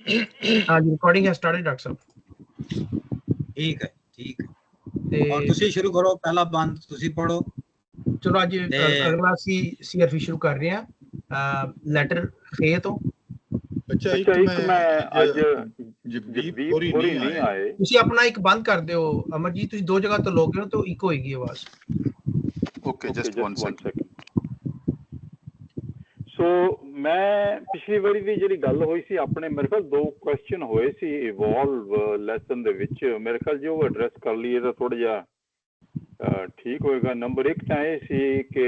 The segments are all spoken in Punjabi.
हाँ जी, रिकॉर्डिंग है स्टार्टेड डॉक्टर साहब। ठीक है, ठीक है। और तुसी शुरू करो, पहला बंद तुसी पढ़ो। चलो अज अगला सी अरफी शुरू कर रहे हैं लैटर खे तो। अच्छा एक मैं अज जगदीप जगदीप होरी होरी नहीं नहीं आए। तुसी अपना एक बंद कर दो अमरजीत, तुसी दो जगह तो लोगे हो तो इको होएगी आवाज। Okay just one second. So मैं पिछली वारी ਦੀ ਜਿਹੜੀ ਗੱਲ ਹੋਈ ਸੀ ਆਪਣੇ ਮੇਰੇ ਖਿਆਲ ਦੋ ਕੁਐਸਚਨ ਹੋਏ ਸੀ ਇਵੋਲਵ ਲੈਸਨ ਦੇ ਵਿੱਚ, ਮੇਰੇ ਖਿਆਲ ਜੇ ਉਹ ਐਡਰੈਸ ਕਰ ਲਈਏ ਤਾਂ ਥੋੜਾ ਜਿਹਾ ਠੀਕ ਹੋਏਗਾ। ਨੰਬਰ 1 ਤਾਂ ਇਹ ਸੀ ਕਿ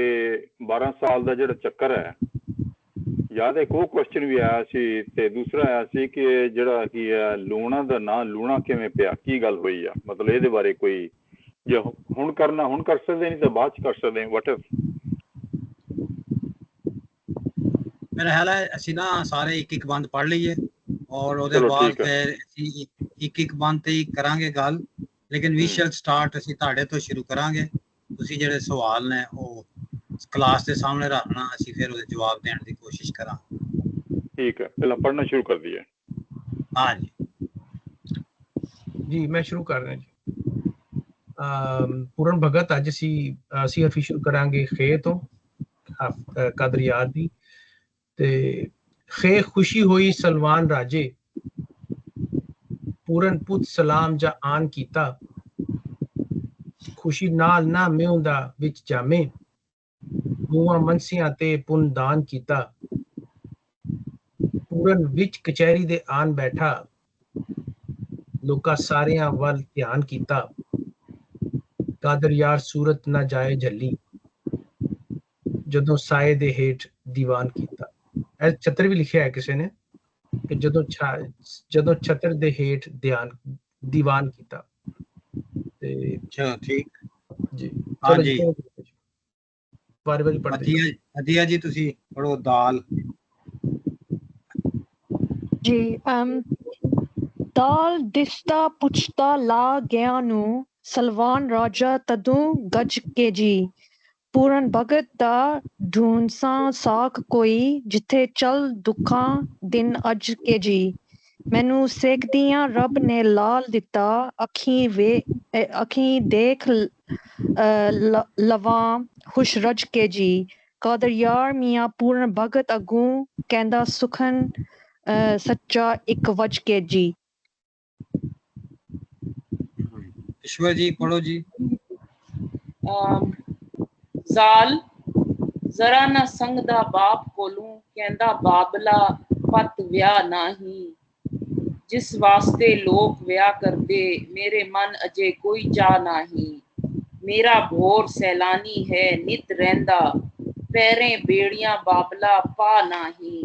12 ਸਾਲ ਦਾ ਜਿਹੜਾ ਚੱਕਰ ਹੈ, ਯਾਦ ਹੈ ਉਹ ਕੁਐਸਚਨ ਵੀ ਆਇਆ ਸੀ, ਤੇ ਦੂਸਰਾ ਆਇਆ ਸੀ ਕਿ ਜਿਹੜਾ ਕੀ ਹੈ ਲੂਣਾ ਦਾ ਨਾਂ ਲੂਣਾ ਕਿਵੇਂ ਪਿਆ, ਕੀ ਗੱਲ ਹੋਈ ਆ, ਮਤਲਬ ਇਹਦੇ ਬਾਰੇ ਕੋਈ ਜੇ ਹੁਣ ਕਰਨਾ ਹੁਣ ਕਰ ਸਕਦੇ, ਨਹੀਂ ਤਾਂ ਬਾਅਦ ਚ ਕਰ ਸਕਦੇ ਵਟ ਇਫ। मेरा ख्याल है ਅਸੀਂ ਨਾ ਸਾਰੇ ਇੱਕ ਇੱਕ ਬੰਦ ਪੜ ਲਈਏ ਔਰ ਉਹਦੇ ਬਾਅਦ ਫਿਰ ਅਸੀਂ ਇੱਕ ਇੱਕ ਬੰਦ ਤੇ ਹੀ ਕਰਾਂਗੇ ਗੱਲ, ਲੇਕਿਨ ਵੀ ਸ਼ੈਲ ਸਟਾਰਟ ਅਸੀਂ ਤੁਹਾਡੇ ਤੋਂ ਸ਼ੁਰੂ ਕਰਾਂਗੇ। ਤੁਸੀਂ ਜਿਹੜੇ ਸਵਾਲ ਨੇ ਉਹ ਕਲਾਸ ਦੇ ਸਾਹਮਣੇ ਰੱਖਣਾ, ਅਸੀਂ ਫਿਰ ਉਹਦੇ ਜਵਾਬ ਦੇਣ ਦੀ ਕੋਸ਼ਿਸ਼ ਕਰਾਂਗੇ। ठीक है, पहला पढ़ना शुरू कर दिया। हाँ जी जी मैं शुरू कर रहा जी। पूरन भगत अज सी हरफी शुरू करांगे खे तो कादर यार दी ते खे खुशी होई सलवान राजे पूरन पुत सलाम जा आन कीता खुशी नाल ना मेहुंदा विच जामे मुआ मनसियां ते पुन दान कीता पूरन विच कचहरी दे आन बैठा लोका सारियां वल ध्यान कीता कादर यार सूरत ना जाए झली जदों साए दे हेठ दीवान कीता। ऐ छत्र भी लिखा है किसी ने कि जदों छत्र दे हेठ दीवान कीता। चलो ठीक जी हाँ जी बारी बारी पढ़ते अदिया जी तुसी पढ़ो दाल जी। दाल दिसदा पुछदा ला गया नू सलवान राजा तदू गज के जी पूरन भगत दा ढूंढसा साख कोई जिथे चल दुखा दिन अज के जी मैनू सेकदियां रब ने लाल दिता अखी देख लवां खुश रज के जी कादर यार मियां पूरन भगत अगू कहंदा सुखन सच्चा एक वज के जी। ईश्वर जी पढ़ो जी। जाल जरा ना संगदा बाप कोलू कहंदा बाबला पत व्याह नाही जिस वास्ते लोग व्याह करदे मेरे मन अजे कोई चाह नाही मेरा भोर सैलानी है नित रहंदा पैरें बेड़ियां बाबला पा नाही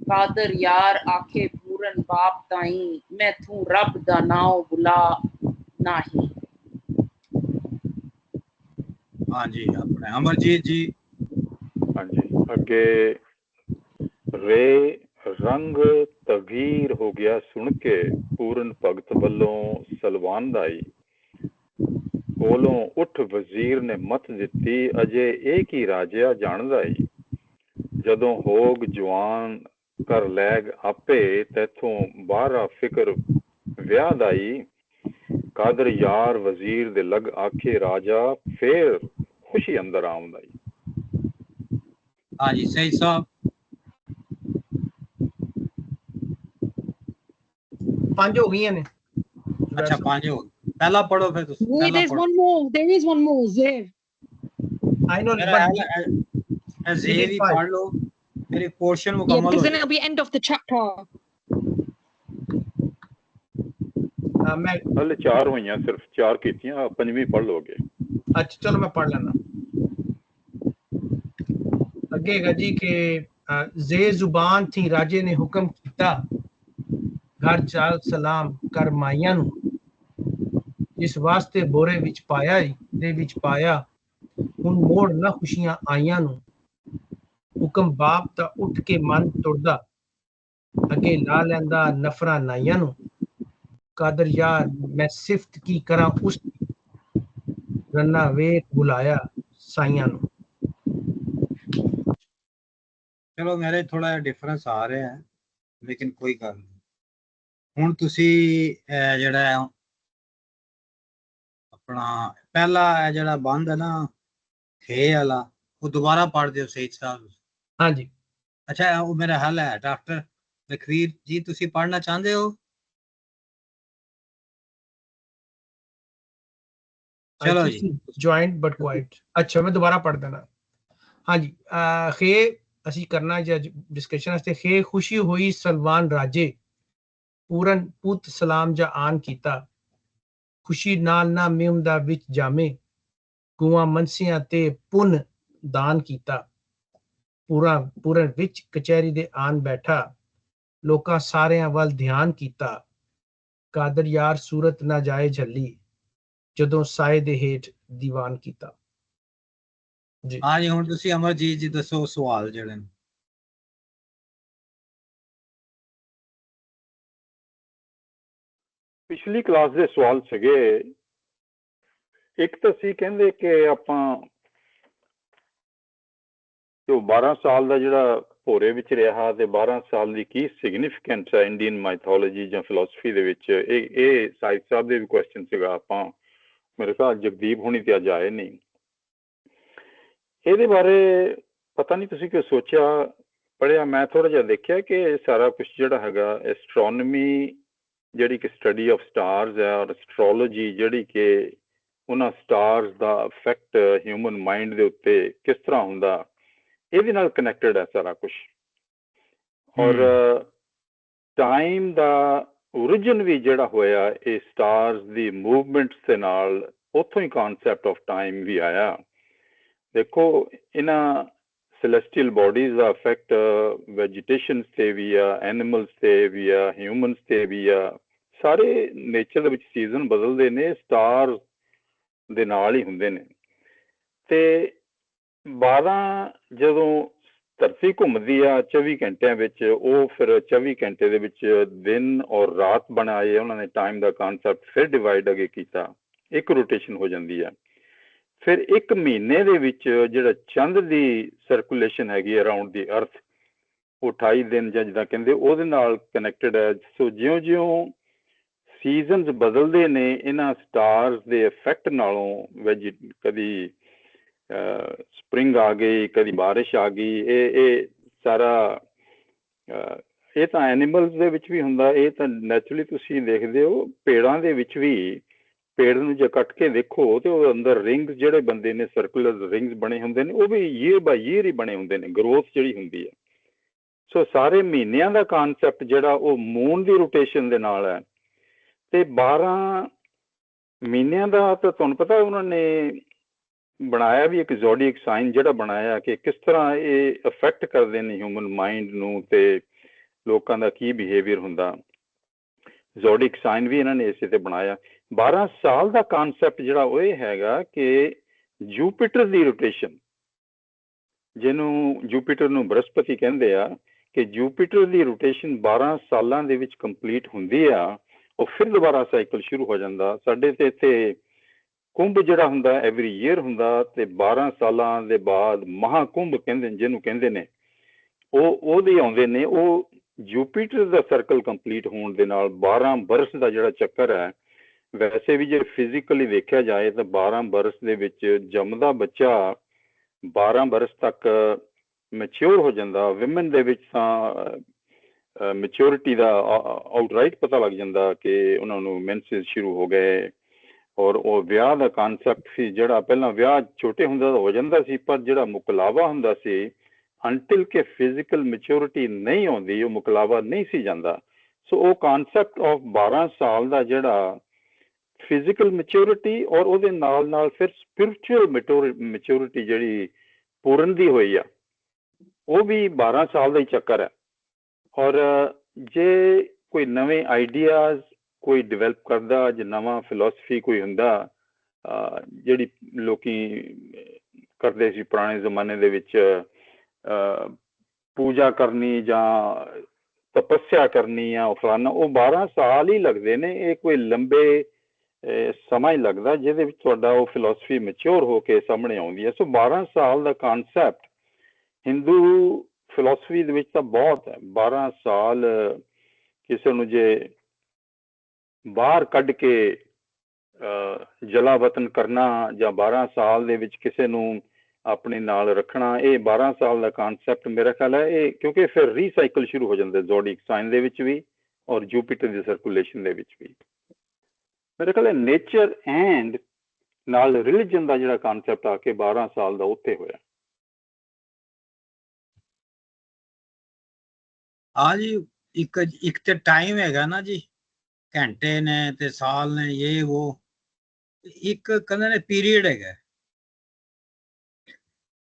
कादर यार आखे पूरन बाप ताई मैं थू रब दा नाम बुला नाही। हाँ जी अपने अमरजीत जी। हाँ जी अगे रे रंग तगीर हो गया सुन के पूरन भगत वलों सलवान दाई कोलों उठ वजीर ने मत दिती अजे एक ही राजा जानदा ही जदों होग जवान कर लैग आपे तैथों बाहरा फिक्र व्याह दाई कादर यार वजीर दे लग आखे राजा फिर खुशी अंदर आमदाई। हाँ जी सही साहब। पांच हो गई ने। अच्छा पांच हो पहला पढ़ो फिर तुम Wait, there's one more. There is one more. There. I know but ज़ेर ही पढ़ लो मेरे पोर्शन मुकम्मल हो because then it'll be end of the chapter. मैं हले 4 हुई सिर्फ 4 कीतियां पंजवीं पढ़ लोगे। अच्छा चलो मैं पढ़ लेना अगे है जी के जे जुबान थी राजे ने हुक्म किया घर चाल सलाम कर माइया नू जिस वास्ते बोरे विच पाया दे विच पाया हुन मोड़ ना खुशियां आईयां नू हुक्म बाप दा उठ के मन तुरदा अगे ला लैंदा नफरा नाइयां नू कादर यार मैं सिफत की करा उस रन्ना वेख बुलाया साइयां नू। चलो मेरे थोड़ा डिफरेंस आ रहे हैं लेकिन कोई गल नहीं। ਹੁਣ ਤੁਸੀਂ ਜਿਹੜਾ ਹੈ ਆਪਣਾ ਪਹਿਲਾ ਜਿਹੜਾ ਬੰਦ ਹੈ ਨਾ ਖੇ ਵਾਲਾ ਉਹ ਦੁਬਾਰਾ ਪੜ੍ਹ ਦਿਓ ਸਹੀਦ ਸਾਹਿਬ। हाँ जी। अच्छा वो मेरा हल है डॉक्टर लखवीर जी तुसी पढ़ना चाहते हो? चलो जी ज्वाइंट बट क्वाइट। अच्छा मैं दोबारा पढ़ देना। हाँ जी। खे असी करना डिस्कशन वास्ते खे खुशी हुई सलवान राजे पूरन पुत सलाम जा आन कीता खुशी नाल ना मिम दा विच जामे गुआ मनसियां ते पुन दान कीता पूरन विच कचहरी दे आन बैठा लोकां सारियां वल ध्यान कीता कादर यार सूरत ना जाए झल्ली जदों साए दे हेठ दीवान कीता। जी हाँ जी हुण तुसी अमरजीत जी दसो सवाल जेड़े ने। ਪਿਛਲੀ ਕਲਾਸ ਦੇ ਸਵਾਲ ਸੀਗੇ ਇੱਕ ਤਾਂ ਸੀ ਕਹਿੰਦੇ ਕਿ ਆਪਾਂ ਜੋ 12 ਸਾਲ ਦਾ ਜਿਹੜਾ ਭੋਰੇ ਵਿੱਚ ਰਿਹਾ ਤੇ 12 ਸਾਲ ਦੀ ਕੀ ਸਿਗਨੀਫੀਕੈਂਸ ਹੈ ਇੰਡੀਅਨ ਮਾਈਥੋਲੋਜੀ ਜਾਂ ਫਿਲਾਸਫੀ ਦੇ ਵਿੱਚ ਇਹ ਸਾਹਿਬ ਸਾਹਿਬ ਦੇ ਵੀ ਕੁਐਸਚਨ ਸੀਗਾ। ਆਪਾਂ ਮੇਰੇ ਖਿਆਲ ਜਗਦੀਪ ਹੁਣੀ ਤੇ ਅੱਜ ਆਏ ਨਹੀਂ। ਇਹਦੇ ਬਾਰੇ ਪਤਾ ਨਹੀਂ ਤੁਸੀਂ ਕੀ ਸੋਚਿਆ ਪੜ੍ਹਿਆ। ਮੈਂ ਥੋੜਾ ਜਿਹਾ ਦੇਖਿਆ ਕਿ ਸਾਰਾ ਕੁਝ ਜਿਹੜਾ ਹੈਗਾ ਐਸਟਰੋਨੋਮੀ ਜਿਹੜੀ ਕਿ ਸਟੱਡੀ ਆਫ ਸਟਾਰਸ ਹੈ ਔਰ ਐਸਟਰੋਲੋਜੀ ਜਿਹੜੀ ਕਿ ਉਹਨਾਂ ਸਟਾਰਸ ਦਾ ਇਫੈਕਟ ਹਿਊਮਨ ਮਾਈਂਡ ਦੇ ਉੱਤੇ ਕਿਸ ਤਰ੍ਹਾਂ ਹੁੰਦਾ ਇਹਦੇ ਨਾਲ ਕਨੈਕਟਡ ਹੈ ਸਾਰਾ ਕੁਝ। ਔਰ ਟਾਈਮ ਦਾ ਓਰੀਜਨ ਵੀ ਜਿਹੜਾ ਹੋਇਆ ਇਹ ਸਟਾਰਸ ਦੀ ਮੂਵਮੈਂਟਸ ਦੇ ਨਾਲ ਉੱਥੋਂ ਹੀ ਕਾਨਸੈਪਟ ਆਫ ਟਾਈਮ ਵੀ ਆਇਆ। ਦੇਖੋ ਇਹਨਾਂ celestial bodies ਦਾ ਇਫੈਕਟ ਵੈਜੀਟੇਸ਼ਨ ਤੇ ਵੀ ਆ ਐਨੀਮਲਸ ਤੇ ਵੀ ਆ ਹਿਊਮਨਸ ਤੇ ਵੀ ਆ ਸਾਰੇ ਨੇਚਰ ਦੇ ਵਿੱਚ ਸੀਜ਼ਨ ਬਦਲਦੇ ਨੇ ਸਟਾਰ ਦੇ ਨਾਲ ਹੀ ਹੁੰਦੇ ਨੇ। ਤੇ 12 ਜਦੋਂ ਧਰਤੀ ਘੁੰਮਦੀ ਆ 24 ਘੰਟਿਆਂ ਵਿੱਚ ਉਹ ਫਿਰ 24 ਘੰਟੇ ਦੇ ਵਿੱਚ ਦਿਨ ਔਰ ਰਾਤ ਬਣਾਏ ਉਹਨਾਂ ਨੇ ਟਾਈਮ ਦਾ ਕਾਨਸੈਪਟ ਫਿਰ ਡਿਵਾਈਡ ਅੱਗੇ ਕੀਤਾ ਇੱਕ ਰੋਟੇਸ਼ਨ ਹੋ ਜਾਂਦੀ ਆ। ਫਿਰ ਇੱਕ ਮਹੀਨੇ ਦੇ ਵਿੱਚ ਜਿਹੜਾ ਚੰਦ ਦੀ ਸਰਕੂਲੇਸ਼ਨ ਹੈਗੀ ਅਰਾਊਂਡ ਦੀ ਅਰਥ ਉਹ 28 ਦਿਨ ਜਾਂ ਜਿੱਦਾਂ ਕਹਿੰਦੇ ਉਹਦੇ ਨਾਲ ਕਨੈਕਟਡ ਹੈ। ਸੋ ਜਿਉਂ-ਜਿਉਂ ਸੀਜ਼ਨਸ ਬਦਲਦੇ ਨੇ ਇਹਨਾਂ ਸਟਾਰਸ ਦੇ ਇਫੈਕਟ ਨਾਲੋਂ ਕਦੀ ਸਪਰਿੰਗ ਆ ਗਈ ਕਦੀ ਬਾਰਿਸ਼ ਆ ਗਈ ਇਹ ਸਾਰਾ ਇਹ ਤਾਂ ਐਨੀਮਲਸ ਦੇ ਵਿੱਚ ਵੀ ਹੁੰਦਾ। ਇਹ ਤਾਂ ਨੈਚੁਰਲੀ ਤੁਸੀਂ ਦੇਖਦੇ ਹੋ ਪੇੜਾਂ ਦੇ ਵਿੱਚ ਵੀ ਪੇੜ ਨੂੰ ਜੇ ਕੱਟ ਕੇ ਦੇਖੋ ਤੇ ਉਹ ਅੰਦਰ ਰਿੰਗਸ ਜਿਹੜੇ ਬੰਦੇ ਨੇ ਸਰਕੂਲਰ ਰਿੰਗਸ ਬਣੇ ਹੁੰਦੇ ਨੇ ਉਹ ਵੀ ਈਅਰ ਬਾਈ ਈਅਰ ਹੀ ਬਣੇ ਹੁੰਦੇ ਨੇ ਗਰੋਥ ਜਿਹੜੀ ਹੁੰਦੀ ਹੈ। ਸੋ ਸਾਰੇ ਮਹੀਨਿਆਂ ਦਾ ਕਾਨਸੈਪਟ ਜਿਹੜਾ ਉਹ ਮੂਨ ਦੀ ਰੋਟੇਸ਼ਨ ਦੇ ਨਾਲ ਹੈ ਤੇ 12 ਮਹੀਨਿਆਂ ਦਾ ਤਾਂ ਤੁਹਾਨੂੰ ਪਤਾ ਉਹਨਾਂ ਨੇ ਬਣਾਇਆ ਵੀ ਇੱਕ ਜ਼ੋਡੀਅਕ ਸਾਈਨ ਜਿਹੜਾ ਬਣਾਇਆ ਕਿ ਕਿਸ ਤਰ੍ਹਾਂ ਇਹ ਅਫੈਕਟ ਕਰਦੇ ਨੇ ਹਿਊਮਨ ਮਾਈਂਡ ਨੂੰ ਤੇ ਲੋਕਾਂ ਦਾ ਕੀ ਬਿਹੇਵੀਅਰ ਹੁੰਦਾ। ਜ਼ੋਡੀਅਕ ਸਾਈਨ ਵੀ ਇਹਨਾਂ ਨੇ ਇਸੇ ਤੇ ਬਣਾਇਆ। 12 ਸਾਲ ਦਾ ਕਾਨਸੈਪਟ ਜਿਹੜਾ ਉਹ ਇਹ ਹੈਗਾ ਕਿ ਜੂਪੀਟਰ ਦੀ ਰੋਟੇਸ਼ਨ ਜਿਹਨੂੰ ਜੂਪੀਟਰ ਨੂੰ ਬ੍ਰਹਸਪਤੀ ਕਹਿੰਦੇ ਆ ਕਿ ਜੂਪੀਟਰ ਦੀ ਰੋਟੇਸ਼ਨ 12 ਸਾਲਾਂ ਦੇ ਵਿੱਚ ਕੰਪਲੀਟ ਹੁੰਦੀ ਆ ਉਹ ਫਿਰ ਦੁਬਾਰਾ ਸਾਈਕਲ ਸ਼ੁਰੂ ਹੋ ਜਾਂਦਾ। ਸਾਡੇ ਤੇ ਇੱਥੇ ਕੁੰਭ ਜਿਹੜਾ ਹੁੰਦਾ ਐਵਰੀ ਈਅਰ ਹੁੰਦਾ ਤੇ 12 ਸਾਲਾਂ ਦੇ ਬਾਅਦ ਮਹਾਕੁੰਭ ਕਹਿੰਦੇ ਜਿਹਨੂੰ ਕਹਿੰਦੇ ਨੇ ਉਹਦੇ ਆਉਂਦੇ ਨੇ। ਉਹ ਜੂਪੀਟਰ ਦਾ ਸਰਕਲ ਕੰਪਲੀਟ ਹੋਣ ਦੇ ਨਾਲ 12 ਬਰਸ ਦਾ ਜਿਹੜਾ ਚੱਕਰ ਹੈ ਵੈਸੇ ਵੀ ਜੇ ਫਿਜ਼ੀਕਲੀ ਦੇਖਿਆ ਜਾਏ ਤਾਂ 12 ਬਰਸ ਦੇ ਵਿੱਚ ਜੰਮਦਾ ਬੱਚਾ 12 ਬਰਸ ਤੱਕ ਮੈਚਿਓਰ ਹੋ ਜਾਂਦਾ। ਵਿਮਨ ਦੇ ਵਿੱਚ ਤਾਂ ਮੈਚਿਓਰਿਟੀ ਦਾ ਆਊਟਰਾਈਟ ਪਤਾ ਲੱਗ ਜਾਂਦਾ ਕਿ ਉਹਨਾਂ ਨੂੰ ਮੈਂਸਸ ਸ਼ੁਰੂ ਹੋ ਗਏ। ਔਰ ਉਹ ਵਿਆਹ ਦਾ ਕਾਨਸੈਪਟ ਸੀ ਜਿਹੜਾ ਪਹਿਲਾਂ ਵਿਆਹ ਛੋਟੇ ਹੁੰਦਾ ਤਾਂ ਹੋ ਜਾਂਦਾ ਸੀ ਪਰ ਜਿਹੜਾ ਮੁਕਲਾਵਾ ਹੁੰਦਾ ਸੀ ਅੰਟਿਲ ਕਿ ਫਿਜ਼ੀਕਲ ਮੈਚਿਓਰਿਟੀ ਨਹੀਂ ਆਉਂਦੀ ਉਹ ਮੁਕਲਾਵਾ ਨਹੀਂ ਸੀ ਜਾਂਦਾ। ਸੋ ਉਹ ਕਾਨਸੈਪਟ ਆਫ 12 ਸਾਲ ਦਾ ਜਿਹੜਾ ਫਿਜ਼ੀਕਲ ਮੈਚਿਓਰਿਟੀ ਔਰ ਉਹਦੇ ਨਾਲ ਨਾਲ ਫਿਰ ਸਪਿਰਿਚੁਅਲ ਮੈਚਿਓਰਿਟੀ ਜਿਹੜੀ ਪੂਰਨ ਦੀ ਹੋਈ ਆ ਉਹ ਵੀ 12 ਸਾਲ ਦਾ ਹੀ ਚੱਕਰ ਹੈ। ਔਰ ਜੇ ਕੋਈ ਨਵੇਂ ਆਈਡੀਆਜ਼ ਕੋਈ ਡਿਵੈਲਪ ਕਰਦਾ ਜੇ ਨਵਾਂ ਫਿਲਾਸਫੀ ਕੋਈ ਹੁੰਦਾ ਜਿਹੜੀ ਲੋਕੀ ਕਰਦੇ ਸੀ ਪੁਰਾਣੇ ਜ਼ਮਾਨੇ ਦੇ ਵਿੱਚ ਪੂਜਾ ਕਰਨੀ ਜਾਂ ਤਪੱਸਿਆ ਕਰਨੀ ਆ ਫਲਾਨਾ ਉਹ 12 ਸਾਲ ਹੀ ਲੱਗਦੇ ਨੇ। ਇਹ ਕੋਈ ਲੰਬੇ ਸਮਾਂ ਹੀ ਲੱਗਦਾ ਜਿਹਦੇ ਵਿੱਚ ਤੁਹਾਡਾ ਉਹ ਫਿਲਾਸਫੀ ਮੈਚਿਓਰ ਹੋ ਕੇ ਸਾਹਮਣੇ ਆਉਂਦੀ ਹੈ। ਸੋ 12 ਸਾਲ ਦਾ ਕਾਨਸੈਪਟ ਹਿੰਦੂ ਫਿਲਾਸਫੀ ਦੇ ਵਿੱਚ ਤਾਂ ਬਹੁਤ ਹੈ। 12 ਸਾਲ ਕਿਸੇ ਨੂੰ ਜੇ ਬਾਹਰ ਕੱਢ ਕੇ ਜਲਾ ਵਤਨ ਕਰਨਾ ਜਾਂ 12 ਸਾਲ ਦੇ ਵਿੱਚ ਕਿਸੇ ਨੂੰ ਆਪਣੇ ਨਾਲ ਰੱਖਣਾ, ਇਹ 12 ਸਾਲ ਦਾ ਕਨਸੈਪਟ ਮੇਰਾ ਖਿਆਲ ਹੈ ਇਹ, ਕਿਉਂਕਿ ਫਿਰ ਰੀਸਾਈਕਲ ਸ਼ੁਰੂ ਹੋ ਜਾਂਦੇ ਜ਼ੋਡੀਕ ਸਾਈਨ ਦੇ ਵਿੱਚ ਵੀ ਔਰ ਜੂਪੀਟਰ ਦੀ ਸਰਕੂਲੇਸ਼ਨ ਦੇ ਵਿੱਚ ਵੀ। ਮੇਰੇ ਖਿਆਲ ਹੈ ਨੇਚਰ ਐਂਡ ਨਾਲ ਰਿਲੀਜਨ ਦਾ ਜਿਹੜਾ ਕਨਸੈਪਟ ਆ ਕੇ 12 ਸਾਲ ਦਾ ਉੱਥੇ ਹੋਇਆ। ਹਾਂ ਜੀ, ਇੱਕ ਤੇ ਟਾਈਮ ਹੈਗਾ ਨਾ ਜੀ, ਘੰਟੇ ਨੇ ਤੇ ਸਾਲ ਨੇ, ਇਹ ਉਹ, ਇੱਕ ਕਹਿੰਦੇ ਨੇ ਪੀਰੀਅਡ ਹੈਗਾ।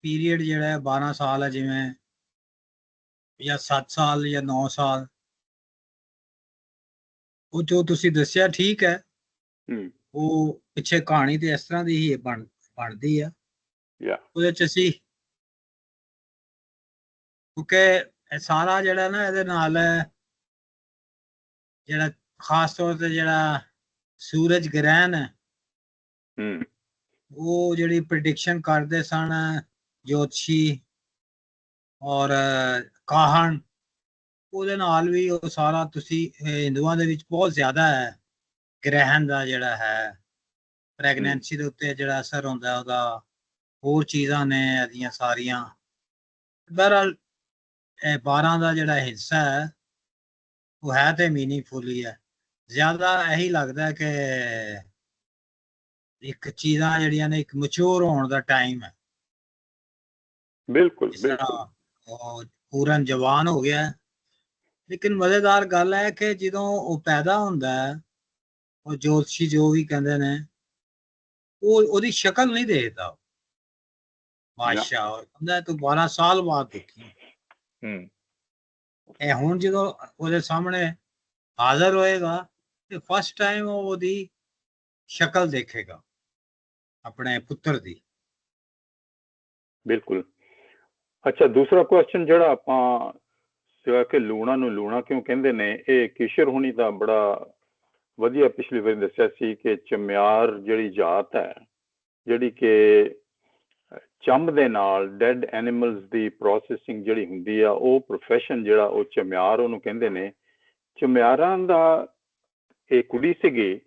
ਪੀਰੀਅਡ ਜਿਹੜਾ ਹੈ 12 ਸਾਲ ਹੈ, ਜਿਵੇਂ ਜਾਂ 7 ਸਾਲ ਜਾਂ 9 ਸਾਲ, ਉਹ ਜੋ ਤੁਸੀਂ ਦੱਸਿਆ ਠੀਕ ਹੈ। ਉਹ ਪਿੱਛੇ ਕਹਾਣੀ ਤੇ ਇਸ ਤਰ੍ਹਾਂ ਦੀ ਹੀ ਬਣਦੀ ਆ। ਉਹਦੇ ਚ ਅਸੀਂ, ਕਿਉਂਕਿ ਇਹ ਸਾਰਾ ਜਿਹੜਾ ਨਾ ਇਹਦੇ ਨਾਲ ਜਿਹੜਾ ਖਾਸ ਤੌਰ ਤੇ ਜਿਹੜਾ ਸੂਰਜ ਗ੍ਰਹਿਣ ਹੈ, ਉਹ ਜਿਹੜੀ ਪ੍ਰੈਡਿਕਸ਼ਨ ਕਰਦੇ ਸਨ ਜੋਤਸ਼ੀ ਔਰ ਕਾਹਨ, ਉਹਦੇ ਨਾਲ ਵੀ ਉਹ ਸਾਰਾ ਤੁਸੀਂ ਹਿੰਦੂਆਂ ਦੇ ਵਿੱਚ ਬਹੁਤ ਜ਼ਿਆਦਾ ਹੈ ਗ੍ਰਹਿਣ ਦਾ ਜਿਹੜਾ ਹੈ, ਪ੍ਰੈਗਨੈਂਸੀ ਦੇ ਉੱਤੇ ਜਿਹੜਾ ਅਸਰ ਹੁੰਦਾ ਉਹਦਾ, ਹੋਰ ਚੀਜ਼ਾਂ ਨੇ ਇਹਦੀਆਂ ਸਾਰੀਆਂ। ਬਹਰਹਾਲ ਇਹ 12 ਦਾ ਜਿਹੜਾ ਹਿੱਸਾ ਹੈ ਉਹ ਹੈ ਤੇ ਮੀਨਿੰਗਫੁਲ ਹੀ ਹੈ। ਜ਼ਿਆਦਾ ਇਹੀ ਲੱਗਦਾ ਕਿ ਇੱਕ ਚੀਜ਼ਾਂ ਜਿਹੜੀਆਂ ਨੇ ਇੱਕ ਮੈਚੁਰ ਹੋਣ ਦਾ ਟਾਈਮ ਹੈ। ਬਿਲਕੁਲ ਉਹ ਪੂਰਨ ਜਵਾਨ ਹੋ ਗਿਆ। ਲੇਕਿਨ ਮਜ਼ੇਦਾਰ ਗੱਲ ਹੈ ਕਿ ਜਦੋਂ ਉਹ ਪੈਦਾ ਹੁੰਦਾ ਹੈ, ਉਹ ਜੋਤਸ਼ੀ ਜੋ ਵੀ ਕਹਿੰਦੇ ਨੇ, ਉਹਦੀ ਸ਼ਕਲ ਨਹੀਂ ਦੇਖਦਾ ਬਾਦਸ਼ਾਹ, ਕਹਿੰਦਾ ਤੂੰ 12 ਸਾਲ ਬਾਅਦ ਦੇਖੀ। ਇਹ ਹੁਣ ਜਦੋਂ ਉਹਦੇ ਸਾਹਮਣੇ ਹਾਜ਼ਰ ਹੋਏਗਾ ਤੇ ਫਸਟ ਟਾਈਮ ਉਹਦੀ ਸ਼ਕਲ ਦੇਖੇਗਾ ਆਪਣੇ ਪੁੱਤਰ ਦੀ। ਬਿਲਕੁਲ। ਅੱਛਾ, ਦੂਸਰਾ ਕੁਐਸਚਨ ਜਿਹੜਾ ਆਪਾਂ ਸਿਵਾ ਕਿ ਲੂਣਾ ਨੂੰ ਲੂਣਾ ਕਿਉਂ ਕਹਿੰਦੇ ਨੇ, ਇਹ ਕਿਸ਼ਰ ਹੁਣੀ ਦਾ ਬੜਾ ਵਧੀਆ ਪਿਛਲੀ ਵਾਰੀ ਦੱਸਿਆ ਸੀ ਕਿ ਚਮਿਆਰ ਜਿਹੜੀ ਜਾਤ ਹੈ, ਜਿਹੜੀ ਕਿ ਚੰਬ ਦੇ ਨਾਲ ਡੈਡ ਐਨੀਮਲਸ ਦੀ ਪ੍ਰੋਸੈਸਿੰਗ ਜਿਹੜੀ ਹੁੰਦੀ ਆ, ਉਹ ਪ੍ਰੋਫੈਸ਼ਨ ਜਿਹੜਾ ਉਹ ਚਮਿਆਰ ਉਹਨੂੰ ਕਹਿੰਦੇ ਨੇ। ਚਮਿਆਰਾਂ ਦਾ ਇਹ ਕੁੜੀ ਸੀਗੀ,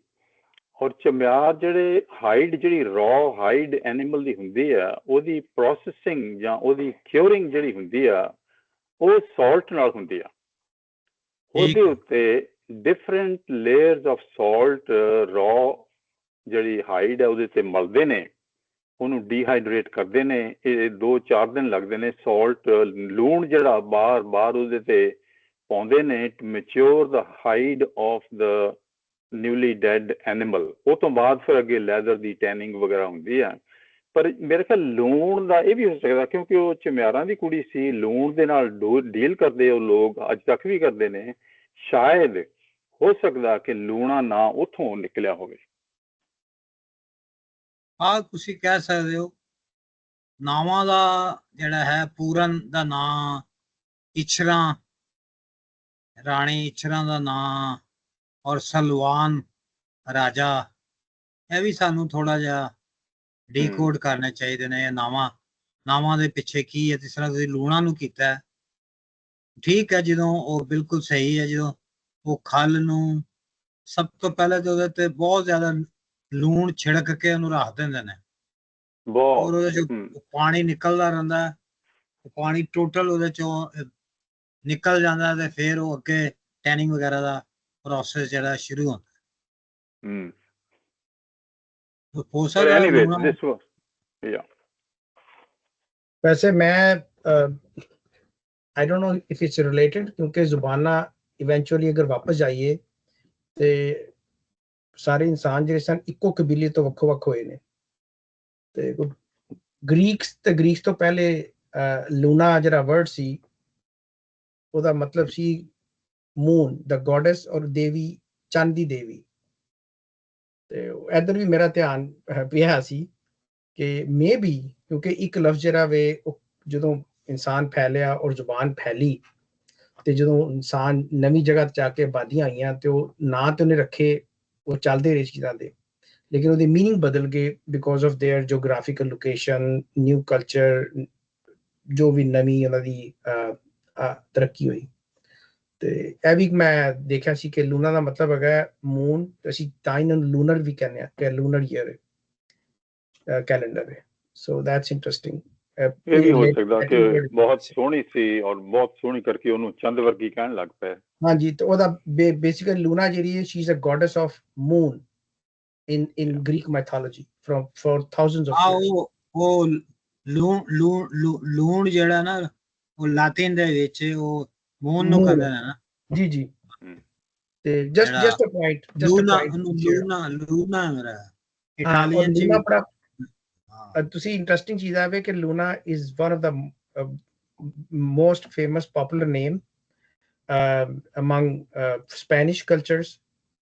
ਔਰ ਚਮਿਆਰ ਜਿਹੜੇ ਹਾਈਡ, ਜਿਹੜੀ ਰॉ ਹਾਈਡ ਐਨੀਮਲ ਦੀ ਹੁੰਦੀ ਆ, ਉਹਦੀ ਪ੍ਰੋਸੈਸਿੰਗ ਜਾਂ ਉਹਦੀ ਕਿਉਰਿੰਗ ਜਿਹੜੀ ਹੁੰਦੀ ਆ, ਉਹ ਸਾਲਟ ਨਾਲ ਹੁੰਦੀ ਆ। ਉਹਦੇ ਉੱਤੇ different layers of salt raw ਜਿਹੜੀ ਹਾਈਡ ਹੈ ਉਹਦੇ ਤੇ ਮਲਦੇ ਨੇ, ਉਹਨੂੰ ਡੀਹਾਈਡਰੇਟ ਕਰਦੇ ਨੇ। ਇਹ 2-4 ਦਿਨ ਲੱਗਦੇ ਨੇ। ਸਾਲਟ ਲੂਣ ਜਿਹੜਾ ਬਾਰ ਉਹਦੇ ਤੇ ਪਾਉਂਦੇ ਨੇ to mature the hide of the newly dead animal. ਉਹ ਤੋਂ ਬਾਅਦ ਫਿਰ ਅੱਗੇ ਲੈਦਰ ਦੀ ਟੈਨਿੰਗ ਵਗੈਰਾ ਹੁੰਦੀ ਆ। ਪਰ ਮੇਰੇ ਖਿਆਲ ਲੂਣ ਦਾ ਇਹ ਵੀ ਹੋ ਸਕਦਾ, ਕਿਉਂਕਿ ਉਹ ਚਮਿਆਰਾਂ ਦੀ ਕੁੜੀ ਸੀ, ਲੂਣ ਦੇ ਨਾਲ ਡੀਲ ਕਰਦੇ ਉਹ ਲੋਕ ਅੱਜ ਤੱਕ ਵੀ ਕਰਦੇ ਨੇ। ਸ਼ਾਇਦ ਹੋ ਸਕਦਾ ਕਿ ਲੂਣਾ ਨਾਂ ਉੱਥੋਂ ਨਿਕਲਿਆ ਹੋਵੇ। ਹਾਂ, ਤੁਸੀਂ ਕਹਿ ਸਕਦੇ ਹੋ। ਨਾਵਾਂ ਦਾ ਜਿਹੜਾ ਹੈ, ਪੂਰਨ ਦਾ ਨਾਂ, ਇਛਰਾਂ, ਰਾਣੀ ਇਛਰਾਂ ਦਾ ਨਾਂ, ਔਰ ਸਲਵਾਨ ਰਾਜਾ, ਇਹ ਵੀ ਸਾਨੂੰ ਥੋੜਾ ਜਿਹਾ ਡੀਕੋਡ ਕਰਨੇ ਚਾਹੀਦੇ ਨੇ। ਇਹ ਨਾਵਾਂ ਦੇ ਪਿੱਛੇ ਕੀ ਹੈ। ਜਿਸ ਤਰ੍ਹਾਂ ਤੁਸੀਂ ਲੂਣਾ ਨੂੰ ਕੀਤਾ, ਠੀਕ ਹੈ, ਜਦੋਂ ਉਹ ਬਿਲਕੁਲ ਸਹੀ ਹੈ, ਜਦੋਂ ਉਹ ਖਲ ਨੂੰ ਸਭ ਤੋਂ ਪਹਿਲੇ ਤਾਂ ਉਹਦੇ ਤੇ ਬਹੁਤ ਜ਼ਿਆਦਾ ਲੂਣ ਛਿੜਕ ਕੇ ਉਹਨੂੰ ਰੱਖ ਦਿੰਦੇ ਨੇ, ਔਰ ਉਹਦੇ ਚ ਪਾਣੀ ਨਿਕਲਦਾ ਰਹਿੰਦਾ, ਪਾਣੀ ਟੋਟਲ ਉਹਦੇ ਚੋਂ ਨਿਕਲ ਜਾਂਦਾ, ਤੇ ਫਿਰ ਉਹ ਅੱਗੇ ਟੈਨਿੰਗ ਵਗੈਰਾ ਦਾ ਪ੍ਰੋਸੈਸ ਜਿਹੜਾ ਸ਼ੁਰੂ ਹੁੰਦਾ। वैसे मैं I don't know if it's related, क्योंकि जुबाना इवेंचुअली अगर वापस जाइए ते सारे इंसान ਜਿਹੜੇ ਸਨ ਇੱਕੋ ਕਬੀਲੇ ਤੋਂ ਵੱਖ-ਵੱਖ ਹੋਏ ਨੇ। ਤੇ ਗ੍ਰੀਕਸ ਤੋਂ ਪਹਿਲੇ ਲੂਨਾ ਜਿਹੜਾ ਵਰਡ ਸੀ, ਉਹਦਾ ਮਤਲਬ ਸੀ ਮੂਨ, ਦ ਗੋਡੈਸ, ਔਰ ਦੇਵੀ, ਚੰਦ ਦੀ ਦੇਵੀ। ਤੇ ਇਧਰ ਵੀ ਮੇਰਾ ਧਿਆਨ ਪਿਆ ਸੀ ਕਿ ਮੇਬੀ ਕਿਉਂਕਿ ਇੱਕ ਲਫ਼ਜ਼ ਜਿਹੜਾ ਵੇ ਜਦੋਂ ਇਨਸਾਨ ਫੈਲਿਆ ਔਰ ਜ਼ੁਬਾਨ ਫੈਲੀ, ਤੇ ਜਦੋਂ ਇਨਸਾਨ ਨਵੀਂ ਜਗ੍ਹਾ ਤੇ ਜਾ ਕੇ ਆਬਾਦੀਆਂ ਆਈਆਂ, ਤੇ ਉਹ ਨਾਂ ਤੇ ਉਹਨੇ ਰੱਖੇ, ਉਹ ਚੱਲਦੇ ਰਹੇ ਚੀਜ਼ਾਂ ਦੇ, ਲੇਕਿਨ ਉਹਦੇ ਮੀਨਿੰਗ ਬਦਲ ਗਏ because of their geographical location, new culture, ਜੋ ਵੀ ਨਵੀਂ ਉਹਨਾਂ ਦੀ ਤਰੱਕੀ ਹੋਈ। ਤੇ ਇਹ ਵੀ ਮੈਂ ਦੇਖਿਆ ਸੀ ਕਿ ਲੂਨਾ ਦਾ ਮਤਲਬ ਹੈਗਾ ਮੂਨ, ਅਸੀਂ ਤਾਂ ਇਹਨਾਂ ਨੂੰ ਲੂਨਰ ਵੀ ਕਹਿੰਦੇ ਆ ਕਿ ਲੂਨਰ ਈਅਰ ਕੈਲੰਡਰ ਹੈ। So that's interesting. ਇਹ ਵੀ ਹੋ ਸਕਦਾ ਕਿ ਬਹੁਤ ਸੋਹਣੀ ਸੀ ਔਰ ਬਹੁਤ ਸੋਹਣੀ ਕਰਕੇ ਉਹਨੂੰ ਚੰਦ ਵਰਗੀ ਕਹਿਣ ਲੱਗ ਪਏ। ਹਾਂਜੀ, ਤੇ ਉਹਦਾ ਬੇਸਿਕਲੀ ਲੂਨਾ ਜਿਹੜੀ ਹੈ she is a goddess of moon in Greek mythology for thousands of years. ਉਹ ਲੂਣ ਜਿਹੜਾ ਨਾ ਉਹ ਲਾਤਿਨ ਦੇ ਵਿੱਚ ਉਹ ਮੂਨ ਨੂੰ ਕਹਿੰਦੇ ਨੇ ਨਾ। ਜੀ ਜੀ, ਤੇ just a point, ਲੂਨਾ ਮੇਰਾ ਇਟਾਲੀਅਨ ਚ ਬੜਾ ਤੁਸੀਂ ਇੰਟਰਸਟਿੰਗ ਚੀਜ਼ ਆਵੇ ਕਿ Luna is one of the most famous popular name among Spanish cultures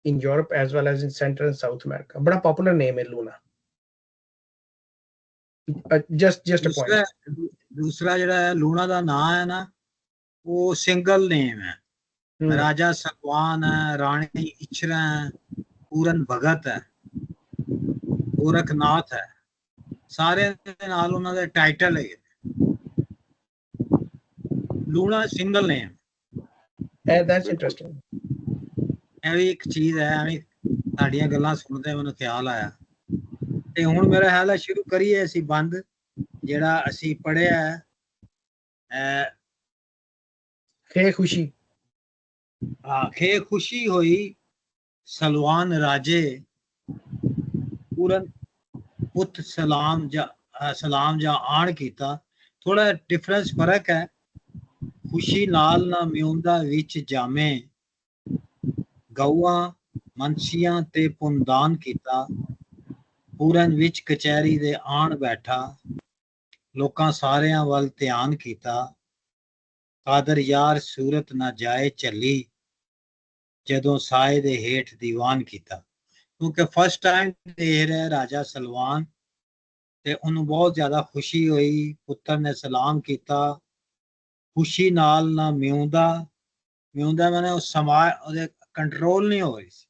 in Europe as well as in Central and South America. बड़ा popular name है Luna. Just a point. दूसरा ਜਿਹੜਾ ਲੂਣਾ ਦਾ ਨਾਮ ਹੈ ਨਾ ਉਹ ਸਿੰਗਲ ਨੇਮ ਹੈ। ਰਾਜਾ ਸਲਵਾਨ ਹੈ, ਰਾਣੀ ਇਛਰਾ ਹੈ, ਪੂਰਨ ਭਗਤ ਹੈ, ਗੋਰਖਨਾਥ ਹੈ, ਸਾਰੇ ਦੇ ਨਾਲ ਉਹਨਾਂ ਦੇ ਟਾਈਟਲ ਹੈ। Luna single name. That's interesting. ਇਹ ਵੀ ਇੱਕ ਚੀਜ਼ ਹੈ, ਐਵੇਂ ਤੁਹਾਡੀਆਂ ਗੱਲਾਂ ਸੁਣਦੇ ਮੈਨੂੰ ਖਿਆਲ ਆਇਆ। ਤੇ ਹੁਣ ਮੇਰਾ ਖਿਆਲ ਹੈ ਸ਼ੁਰੂ ਕਰੀਏ ਅਸੀਂ ਬੰਦ ਜਿਹੜਾ ਅਸੀਂ ਪੜ੍ਹਿਆ ਖੇ ਖੁਸ਼ੀ। ਖੇ ਖੁਸ਼ੀ ਹੋਈ ਸਲਵਾਨ ਰਾਜੇ ਪੂਰਨ ਪੁੱਤ ਸਲਾਮ ਜਾਂ ਆਣ ਕੀਤਾ। ਥੋੜਾ ਡਿਫਰੈਂਸ ਫਰਕ ਹੈ। ਖੁਸ਼ੀ ਨਾਲ ਨਾ ਮਿਉਂਦਾ ਵਿੱਚ ਜਾਮੇ, ਗਊਆਂ ਮੰਛੀਆਂ ਤੇ ਪੁੰਨਦਾਨ ਕੀਤਾ। ਪੂਰਨ ਵਿੱਚ ਕਚਹਿਰੀ ਦੇ ਆਣ ਬੈਠਾ, ਲੋਕਾਂ ਸਾਰਿਆਂ ਵੱਲ ਧਿਆਨ ਕੀਤਾ। ਕਾਦਰ ਯਾਰ ਸੂਰਤ ਨਾ ਜਾਏ ਝੱਲੀ, ਜਦੋਂ ਸਾਏ ਦੇ ਹੇਠ ਦੀਵਾਨ ਕੀਤਾ। ਕਿਉਂਕਿ ਫਸਟ ਟਾਈਮ ਦੇਖ ਰਿਹਾ ਰਾਜਾ ਸਲਵਾਨ ਤੇ ਉਹਨੂੰ ਬਹੁਤ ਜ਼ਿਆਦਾ ਖੁਸ਼ੀ ਹੋਈ। ਪੁੱਤਰ ਨੇ ਸਲਾਮ ਕੀਤਾ। ਖੁਸ਼ੀ ਨਾਲ ਨਾ ਮਿਉਂਦਾ ਮੈਨੇ ਉਹ ਸਮਾ ਉਹਦੇ ਕੰਟਰੋਲ ਨਹੀਂ ਹੋ ਰਹੀ ਸੀ।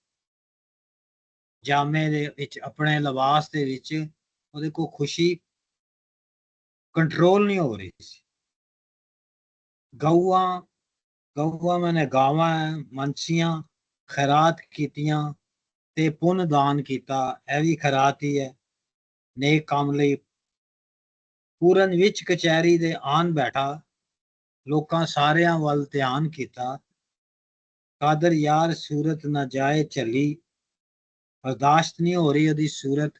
ਜਾਮੇ ਦੇ ਵਿੱਚ ਆਪਣੇ ਲਿਬਾਸ ਦੇ ਵਿੱਚ ਉਹਦੇ ਕੋਲ ਖੁਸ਼ੀ ਕੰਟਰੋਲ ਨਹੀਂ ਹੋ ਰਹੀ ਸੀ। ਗਊਆਂ ਮੈਨੇ ਗਾਵਾਂ ਮੰਛੀਆਂ ਖੈਰਾਤ ਕੀਤੀਆਂ ਤੇ ਪੁੰਨ ਦਾਨ ਕੀਤਾ। ਇਹ ਵੀ ਖੈਰਾਤ ਹੀ ਹੈ ਨੇਕ ਕੰਮ ਲਈ। ਪੂਰਨ ਵਿੱਚ ਕਚਹਿਰੀ ਦੇ ਆਣ ਬੈਠਾ, ਲੋਕਾਂ ਸਾਰਿਆਂ ਵੱਲ ਧਿਆਨ ਕੀਤਾ। ਕਾਦਰ ਯਾਰ ਸੂਰਤ ਨਾ ਜਾਏ ਝੱਲੀ, ਬਰਦਾਸ਼ਤ ਨਹੀਂ ਹੋ ਰਹੀ ਉਹਦੀ ਸੂਰਤ।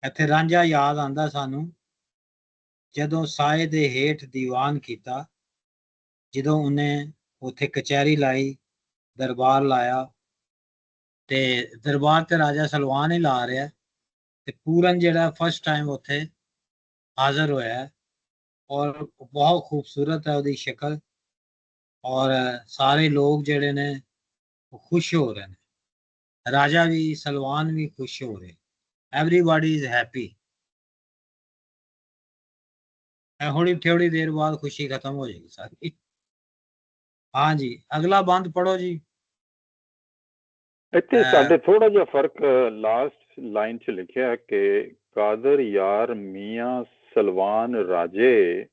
ਇੱਥੇ ਰਾਂਝਾ ਯਾਦ ਆਉਂਦਾ ਸਾਨੂੰ ਜਦੋਂ ਸਾਏ ਦੇ ਹੇਠ ਦੀਵਾਨ ਕੀਤਾ, ਜਦੋਂ ਉਹਨੇ ਉੱਥੇ ਕਚਹਿਰੀ ਲਾਈ, ਦਰਬਾਰ ਲਾਇਆ। ਤੇ ਦਰਬਾਰ ਤੇ ਰਾਜਾ ਸਲਵਾਨ ਹੀ ਲਾ ਰਿਹਾ ਤੇ ਪੂਰਨ ਜਿਹੜਾ ਫਸਟ ਟਾਈਮ ਉੱਥੇ ਹਾਜ਼ਰ ਹੋਇਆ ਔਰ ਬਹੁਤ ਖੂਬਸੂਰਤ ਹੈ ਉਹਦੀ ਸ਼ਕਲ ਔਰ ਸਾਰੇ ਲੋਕ ਜਿਹੜੇ ਨੇ ਉਹ ਖੁਸ਼ ਹੋ ਰਹੇ ਨੇ। ਰਾਜਾ ਵੀ ਸਲਵਾਨ ਵੀ ਖੁਸ਼ ਹੋ ਰਹੇ। Everybody is happy. ਥੋੜੀ ਦੇਰ ਬਾਅਦ ਖੁਸ਼ੀ ਖਤਮ ਹੋ ਜਾਏਗੀ ਸਾਰੀ। हाँ जी, अगला बंद पढ़ो जी। ਇੱਥੇ ਸਾਡੇ ਥੋੜਾ ਜਿਹਾ ਫਰਕ ਲਾਸਟ ਲਾਈਨ 'ਚ ਲਿਖਿਆ ਕਿ ਕਾਦਰ ਯਾਰ ਮੀਆਂ ਸਲਵਾਨ ਰਾਜੇ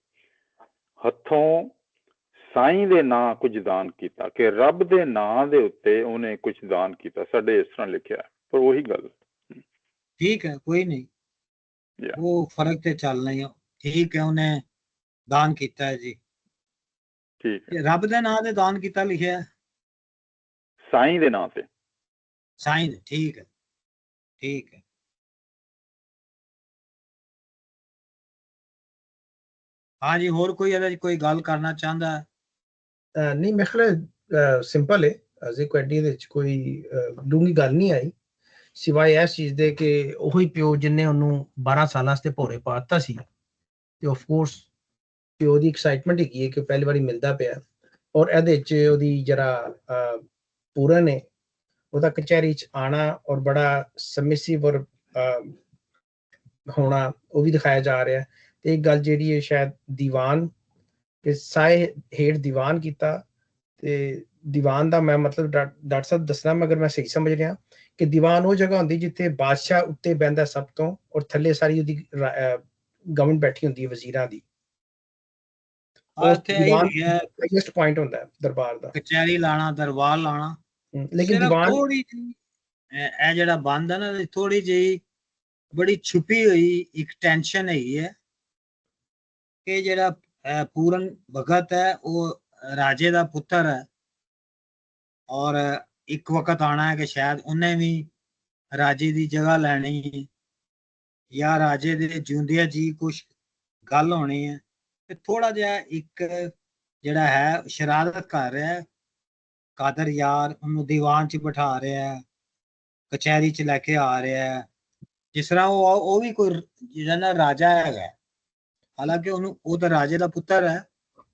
ਹੱਥੋਂ ਸਾਈਂ ਦੇ ਨਾਂ ਕੁਝ ਦਾਨ ਕੀਤਾ, ਕਿ ਰੱਬ ਦੇ ਨਾਂ ਦੇ ਉੱਤੇ ਉਹਨੇ ਕੁਝ ਦਾਨ ਕੀਤਾ। ਸਾਡੇ ਇਸ ਤਰ੍ਹਾਂ ਲਿਖਿਆ, ਪਰ ਉਹੀ ਗੱਲ ਠੀਕ ਹੈ, ਕੋਈ ਨਹੀਂ, ਉਹ ਫਰਕ ਤੇ ਚੱਲਣਾ ਹੀ। ਠੀਕ ਹੈ, ਉਹਨੇ ਦਾਨ ਕੀਤਾ ਹੈ ਜੀ। ਠੀਕ ਹੈ, ਰੱਬ ਦੇ ਨਾਂ ਤੇ ਦਾਨ ਕੀਤਾ ਲਿਖਿਆ, ਸਾਈਂ ਦੇ ਨਾਂ ਤੇ। ਸਾਈਂ ਦੇ, ਠੀਕ ਹੈ, ਠੀਕ ਹੈ। हाँ जी, ਹੋਰ ਕੋਈ ਇਹਦੇ ਕੋਈ ਗੱਲ ਕਰਨਾ ਚਾਹੁੰਦਾ? ਨਹੀਂ, ਮੇਰੇ ਖਿਆਲ ਸਿੰਪਲ ਹੈ। ਅਜੇ ਕੋਈ ਐਡੀ ਇਹਦੇ ਵਿੱਚ ਕੋਈ ਡੂੰਘੀ ਗੱਲ ਨਹੀਂ ਆਈ, ਸਿਵਾਏ ਇਸ ਚੀਜ਼ ਦੇ ਕਿ ਉਹੀ ਪਿਓ ਜਿਹਨੇ ਉਹਨੂੰ 12 ਸਾਲਾਂ ਵਾਸਤੇ ਭੋਰੇ ਪਾ ਦਿੱਤਾ ਸੀ ਤੇ ਆਫ ਕੋਰਸ ਪਿਓ ਦੀ ਐਕਸਾਈਟਮੈਂਟ ਹੈਗੀ ਹੈ ਕਿ ਪਹਿਲੀ ਵਾਰੀ ਮਿਲਦਾ ਪਿਆ। ਔਰ ਇਹਦੇ 'ਚ ਉਹਦੀ ਜਿਹੜਾ ਪੂਰਨ ਹੈ ਉਹਦਾ ਕਚਹਿਰੀ 'ਚ ਆਉਣਾ ਔਰ ਬੜਾ ਸਬਮਿਸਿਵ ਔਰ ਹੋਣਾ ਉਹ ਵੀ ਦਿਖਾਇਆ ਜਾ ਰਿਹਾ। ਤੇ ਇੱਕ ਗੱਲ ਜਿਹੜੀ ਹੈ ਸ਼ਾਇਦ ਦੀਵਾਨ ਕਿ ਸਾਏ ਹੇਠ ਦੀਵਾਨ ਕੀਤਾ, ਤੇ ਦੀਵਾਨ ਦਾ ਮੈਂ ਮਤਲਬ ਡਾਕਟਰ ਸਾਹਿਬ ਦੱਸਣਾ ਮਗਰ ਮੈਂ ਸਹੀ ਸਮਝ ਰਿਹਾ ਕਿ ਦੀਵਾਨ ਉਹ ਜਗ੍ਹਾ ਹੁੰਦੀ ਜਿੱਥੇ ਬਾਦਸ਼ਾਹ ਉੱਤੇ ਬਹਿੰਦਾ ਸਭ ਤੋਂ ਔਰ ਥੱਲੇ ਸਾਰੀ ਉਹਦੀ ਗਵਰਨਮੈਂਟ ਬੈਠੀ ਹੁੰਦੀ ਹੈ ਵਜ਼ੀਰਾਂ ਦੀ। ਇੱਥੇ ਇਹੀ ਦੀਵਾਨ ਲਿਖਿਆ ਹੈ, ਹਾਈਐਸਟ ਪੁਆਇੰਟ ਹੁੰਦਾ ਹੈ ਦਰਬਾਰ ਦਾ। ਕਚਹਿਰੀ ਲਾਣਾ, ਦਰਬਾਰ ਲਾਣਾ। ਲੇਕਿਨ ਸਿਰਫ ਦੀਵਾਨ ਥੋੜੀ ਜਿਹੀ ਇਹ ਜਿਹੜਾ ਬੰਦ ਹੈ ਨਾ, ਥੋੜੀ ਜਿਹੀ ਬੜੀ ਛੁਪੀ ਹੋਈ ਇੱਕ ਟੈਨਸ਼ਨ ਹੈਗੀ ਹੈ ਕਿ ਜਿਹੜਾ ਪੂਰਨ ਭਗਤ ਹੈ ਉਹ ਰਾਜੇ ਦਾ ਪੁੱਤਰ ਹੈ, ਔਰ ਇੱਕ ਵਕਤ ਆਣਾ ਹੈ ਕਿ ਸ਼ਾਇਦ ਉਹਨੇ ਵੀ ਰਾਜੇ ਦੀ ਜਗ੍ਹਾ ਲੈਣੀ ਜਾਂ ਰਾਜੇ ਦੇ ਜਿਉਂਦਿਆਂ ਜੀ ਕੁਛ ਗੱਲ ਹੋਣੀ ਹੈ, ਤੇ ਥੋੜਾ ਜਿਹਾ ਇੱਕ ਜਿਹੜਾ ਹੈ ਸ਼ਰਾਰਤ ਕਰ ਰਿਹਾ ਹੈ। ਕਾਦਰ ਯਾਰ ਉਹਨੂੰ ਦੀਵਾਨ 'ਚ ਬਿਠਾ ਰਿਹਾ ਹੈ, ਕਚਹਿਰੀ 'ਚ ਲੈ ਕੇ ਆ ਰਿਹਾ ਹੈ, ਜਿਸ ਤਰ੍ਹਾਂ ਉਹ ਵੀ ਕੋਈ ਜਿਹੜਾ ਨਾ ਰਾਜਾ ਹੈਗਾ। ਹਾਲਾਂਕਿ ਉਹ ਤਾਂ ਰਾਜੇ ਦਾ ਪੁੱਤਰ ਹੈ,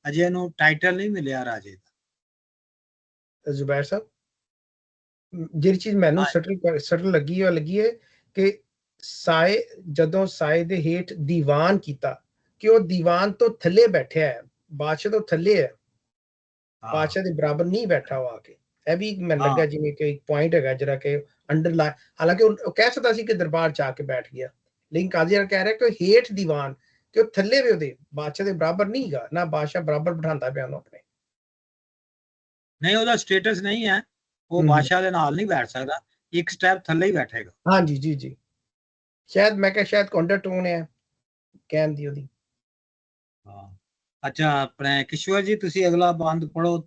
ਅਜੇ ਇਹਨੂੰ ਟਾਈਟਲ ਨਹੀਂ ਮਿਲਿਆ ਰਾਜੇ ਦਾ। ਜ਼ੁਬੈਰ ਸਾਹਿਬ, ਜਿਹੜੀ ਚੀਜ਼ ਮੈਨੂੰ ਸਟਲ ਲੱਗੀ ਹੈ ਕਿ ਸਾਏ ਜਦੋਂ ਸਾਏ ਦੇ ਹੇਠ ਦੀਵਾਨ ਕੀਤਾ ਕਿ ਉਹ ਦੀਵਾਨ ਤੋਂ ਥੱਲੇ ਬੈਠਿਆ ਹੈ, ਬਾਦਸ਼ਾਹ ਤੋਂ ਥੱਲੇ ਹੈ, ਬਾਦਸ਼ਾਹ ਦੇ ਬਰਾਬਰ ਨਹੀਂ ਬੈਠਾ ਹੋ ਆ ਕੇ। ਇਹ ਵੀ ਮੈਨੂੰ ਲੱਗਾ ਜਿਵੇਂ ਕਿ ਇੱਕ ਪੁਆਇੰਟ ਹੈਗਾ ਜਿਹੜਾ ਕਿ ਅੰਡਰਲਾਈਨ, ਹਾਲਾਂਕਿ ਉਹ ਕਹਿ ਸਕਦਾ ਸੀ ਕਿ ਦਰਬਾਰ 'ਚ ਆ ਕੇ ਬੈਠ ਗਿਆ, ਲੇਕਿਨ ਕਾਜ਼ੀਆਰ ਕਹਿ ਰਿਹਾ ਕਿ ਹੇਠ ਦੀਵਾਨ, ਕਿ ਉਹ ਥੱਲੇ ਵੀ ਉਹਦੇ ਬਾਦਸ਼ਾਹ ਦੇ ਬਰਾਬਰ ਨਹੀਂ ਹੈਗਾ, ਨਾ ਬਾਦਸ਼ਾਹ ਬਰਾਬਰ ਬਿਠਾਉਂਦਾ ਪਿਆ ਉਹਨੂੰ ਆਪਣੇ। ਨਹੀਂ, ਉਹਦਾ ਸਟੇਟਸ ਨਹੀਂ ਹੈ, ਉਹ ਬਾਦਸ਼ਾਹ ਦੇ ਨਾਲ ਨਹੀਂ ਬੈਠ ਸਕਦਾ, ਇੱਕ ਸਟੈਪ ਥੱਲੇ ਹੀ ਬੈਠੇਗਾ। ਹਾਂਜੀ ਜੀ, ਸ਼ਾਇਦ ਮੈਂ ਕਿਹਾ ਸ਼ਾਇਦ ਕਾਉਂਟਰ ਟੋਨ ਹੈ ਕਹਿਣ ਦੀ ਉਹਦੀ। ਹਾਂ, ਅੱਛਾ ਆਪਣੇ ਕਿਸ਼ੋਰ ਜੀ ਤੁਸੀਂ ਅਗਲਾ ਬੰਦ ਪੜੋ,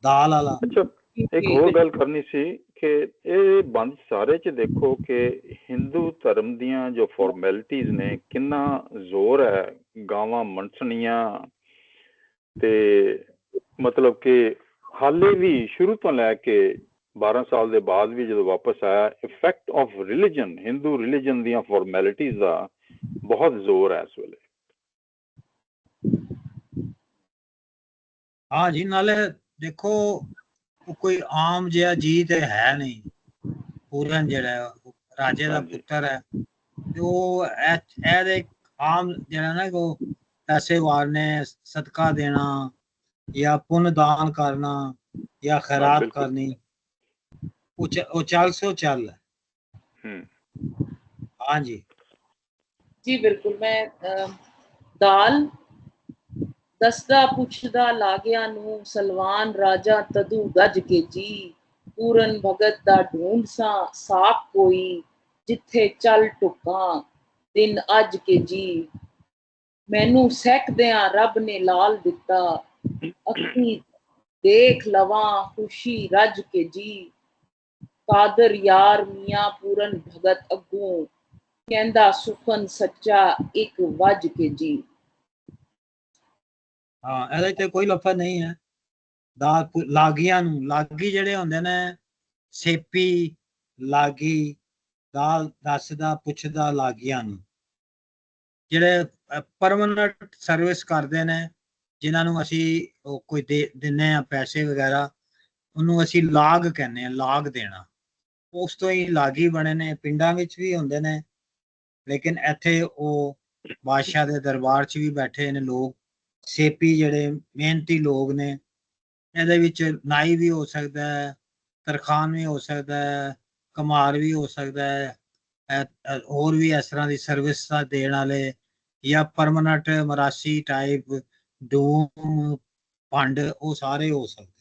ਦਾਲ ਵਾਲਾ। ਅੱਛਾ, ਇੱਕ ਹੋਰ ਗੱਲ ਕਰਨੀ ਸੀ ਕਿ ਇਹ ਬੰਦ ਸਾਰੇ 'ਚ ਦੇਖੋ ਕਿ ਹਿੰਦੂ ਧਰਮ ਦੀਆਂ ਜੋ ਫਾਰਮੈਲਿਟੀਜ਼ ਨੇ ਕਿੰਨਾ ਜ਼ੋਰ ਹੈ, ਗਾਵਾਂ ਮਨਸਣੀਆਂ, ਤੇ ਮਤਲਬ ਕਿ ਹਾਲੇ ਵੀ ਸ਼ੁਰੂ ਤੋਂ ਲੈ ਕੇ 12 ਸਾਲ ਦੇ ਬਾਅਦ ਵੀ ਜਦੋਂ ਵਾਪਸ ਆਇਆ, effect of religion, Hindu religion ਦੀਆਂ ਫਾਰਮੈਲਿਟੀਜ਼ ਦਾ ਬਹੁਤ ਜ਼ੋਰ ਹੈ ਇਸ ਵੇਲੇ। ਹਾਂ ਜੀ, ਨਾਲੇ ਦੇਖੋ ਉਹ ਕੋਈ ਆਮ ਜਿਹਾ ਜੀ ਤੇ ਹੈ ਨਹੀਂ। ਪੂਰਨ ਜਿਹੜਾ ਰਾਜੇ ਦਾ ਪੁੱਤਰ ਹੈ, ਤੇ ਉਹ ਇਹਦੇ ਆਮ ਜਿਹੜਾ ਨਾ ਕੋ ਪੈਸੇ ਵਾਰਨੇ, ਸਦਕਾ ਦੇਣਾ ਜਾਂ ਪੁੰਨ ਦਾਨ ਕਰਨਾ ਜਾਂ ਖੈਰਾਤ ਕਰਨੀ, ਉਹ ਚੱਲ ਹੈ। हाँ जी बिल्कुल। मैं दाल दसदा पुछदा लागਿਆ ਨੂੰ ਸਲਵਾਨ ਰਾਜਾ ਤਦੂ ਗੱਜ ਕੇ ਜੀ ਪੂਰਨ ਭਗਤ ਦਾ ਢੂੰਡ ਸਾਖ ਕੋਈ ਜਿੱਥੇ ਚੱਲ ਟੁਕਾਂ ਦਿਨ ਅੱਜ ਕੇ ਜੀ ਮੈਨੂੰ ਸਹਿਕਦਿਆਂ ਰੱਬ ਨੇ ਲਾਲ ਦਿੱਤਾ ਅੱਖੀ ਦੇਖ ਲਵਾਂ ਖੁਸ਼ੀ ਰੱਜ ਕੇ ਜੀ ਕਾਦਰ ਯਾਰ ਮੀਆਂ ਪੂਰਨ ਭਗਤ ਅੱਗੋਂ ਕਹਿੰਦਾ ਸੁਖਨ ਸੱਚਾ ਇੱਕ ਵੱਜ ਕੇ ਜੀ। ਹਾਂ, ਇਹਦੇ ਤੇ ਕੋਈ ਲਫ਼ਜ਼ ਨਹੀਂ ਹੈ। ਲਾਗੀਆਂ ਨੂੰ, ਲਾਗੀ ਜਿਹੜੇ ਹੁੰਦੇ ਨੇ ਸੇਪੀ ਲਾਗੀ, ਦਾਲ ਦੱਸਦਾ ਪੁੱਛਦਾ ਲਾਗੀਆਂ ਨੂੰ, ਜਿਹੜੇ ਪਰਮਾਨੈਂਟ ਸਰਵਿਸ ਕਰਦੇ ਨੇ, ਜਿਨ੍ਹਾਂ ਨੂੰ ਅਸੀਂ ਕੋਈ ਦਿੰਨੇ ਆ ਪੈਸੇ ਵਗੈਰਾ, ਉਹਨੂੰ ਅਸੀਂ ਲਾਗ ਕਹਿੰਦੇ ਆ, ਲਾਗ ਦੇਣਾ। ਉਸ ਤੋਂ ਹੀ ਲਾਗੀ ਬਣੇ ਨੇ। ਪਿੰਡਾਂ ਵਿੱਚ ਵੀ ਹੁੰਦੇ ਨੇ, ਲੇਕਿਨ ਇੱਥੇ ਉਹ ਬਾਦਸ਼ਾਹ ਦੇ ਦਰਬਾਰ 'ਚ ਵੀ ਬੈਠੇ ਨੇ ਲੋਕ, ਸੇਪੀ ਜਿਹੜੇ ਮਿਹਨਤੀ ਲੋਕ ਨੇ। ਇਹਦੇ ਵਿੱਚ ਨਾਈ ਵੀ ਹੋ ਸਕਦਾ ਹੈ, ਤਰਖਾਨ ਵੀ ਹੋ ਸਕਦਾ ਹੈ, ਕੁਮਾਰ ਵੀ ਹੋ ਸਕਦਾ ਹੈ, ਹੋਰ ਵੀ ਇਸ ਤਰ੍ਹਾਂ ਦੀ ਸਰਵਿਸ ਦੇਣ ਵਾਲੇ, ਜਾਂ ਪਰਮਾਨੈਂਟ ਮਰਾਸੀ ਟਾਈਪ ਡੂਮ ਭੰਡ, ਉਹ ਸਾਰੇ ਹੋ ਸਕਦੇ।